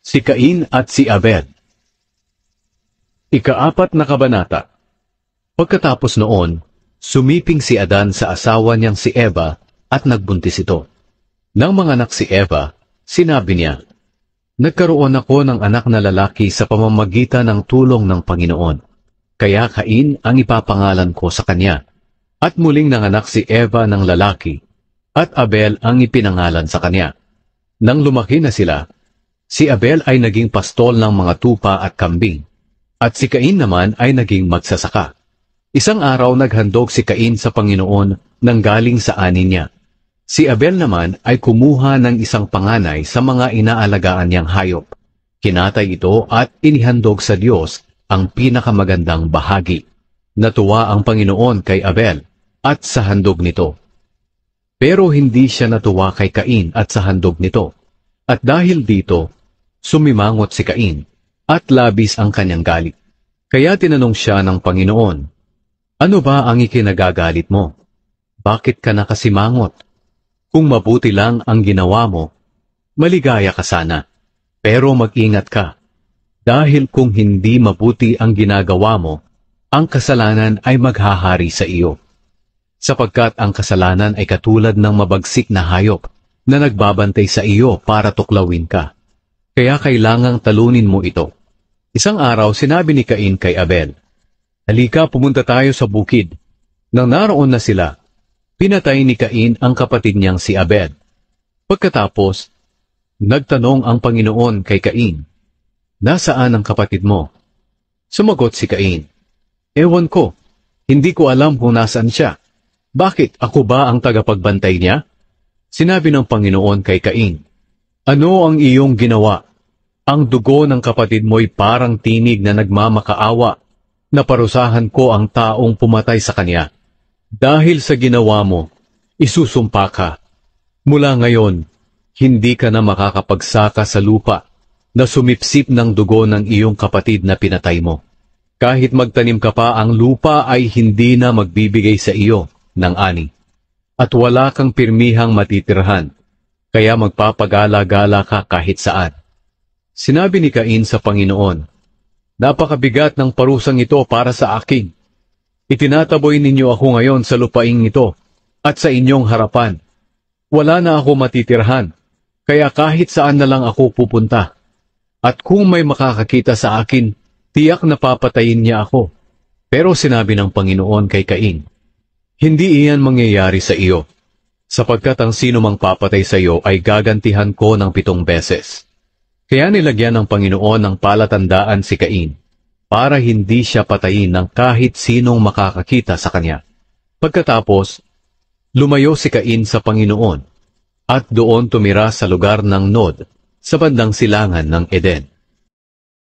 Si Cain at si Abel. Ika-4 na kabanata. Pagkatapos noon, sumiping si Adan sa asawa niyang si Eva at nagbuntis ito. Nang manganak si Eva, sinabi niya, "Nagkaroon ako ng anak na lalaki sa pamamagitan ng tulong ng Panginoon. Kaya Cain ang ipapangalan ko sa kanya." At muling nanganak si Eva ng lalaki, at Abel ang ipinangalan sa kanya. Nang lumaki na sila, si Abel ay naging pastol ng mga tupa at kambing, at si Cain naman ay naging magsasaka. Isang araw naghandog si Cain sa Panginoon nang galing sa ani niya. Si Abel naman ay kumuha ng isang panganay sa mga inaalagaan niyang hayop. Kinatay ito at inihandog sa Diyos ang pinakamagandang bahagi. Natuwa ang Panginoon kay Abel at sa handog nito. Pero hindi siya natuwa kay Cain at sa handog nito. At dahil dito, sumimangot si Cain at labis ang kanyang galit. Kaya tinanong siya ng Panginoon, "Ano ba ang ikinagagalit mo? Bakit ka nakasimangot? Kung mabuti lang ang ginawa mo, maligaya ka sana. Pero mag-ingat ka, dahil kung hindi mabuti ang ginagawa mo, ang kasalanan ay maghahari sa iyo. Sapagkat ang kasalanan ay katulad ng mabagsik na hayop na nagbabantay sa iyo para tuklawin ka. Kaya kailangang talunin mo ito." Isang araw sinabi ni Cain kay Abel, "Halika, pumunta tayo sa bukid." Nang naroon na sila, pinatay ni Cain ang kapatid niyang si Abel. Pagkatapos, nagtanong ang Panginoon kay Cain, "Nasaan ang kapatid mo?" Sumagot si Cain, "Ewan ko, hindi ko alam kung nasaan siya. Bakit, ako ba ang tagapagbantay niya?" Sinabi ng Panginoon kay Cain, "Ano ang iyong ginawa? Ang dugo ng kapatid mo'y parang tinig na nagmamakaawa. Naparusahan ko ang taong pumatay sa kanya. Dahil sa ginawa mo, isusumpa ka. Mula ngayon, hindi ka na makakapagsaka sa lupa na sumipsip ng dugo ng iyong kapatid na pinatay mo. Kahit magtanim ka pa, ang lupa ay hindi na magbibigay sa iyo ng ani. At wala kang pirmihang matitirhan, kaya magpapagala-gala ka kahit saan." Sinabi ni Cain sa Panginoon, "Napakabigat ng parusang ito para sa akin. Itinataboy ninyo ako ngayon sa lupaing ito at sa inyong harapan. Wala na ako matitirhan, kaya kahit saan na lang ako pupunta. At kung may makakakita sa akin, tiyak na papatayin niya ako." Pero sinabi ng Panginoon kay Cain, "Hindi iyan mangyayari sa iyo, sapagkat ang sino mang papatay sa iyo ay gagantihan ko ng 7 beses. Kaya nilagyan ng Panginoon ng palatandaan si Cain, para hindi siya patayin ng kahit sinong makakakita sa kanya. Pagkatapos, lumayo si Cain sa Panginoon, at doon tumira sa lugar ng Nod, sa bandang silangan ng Eden.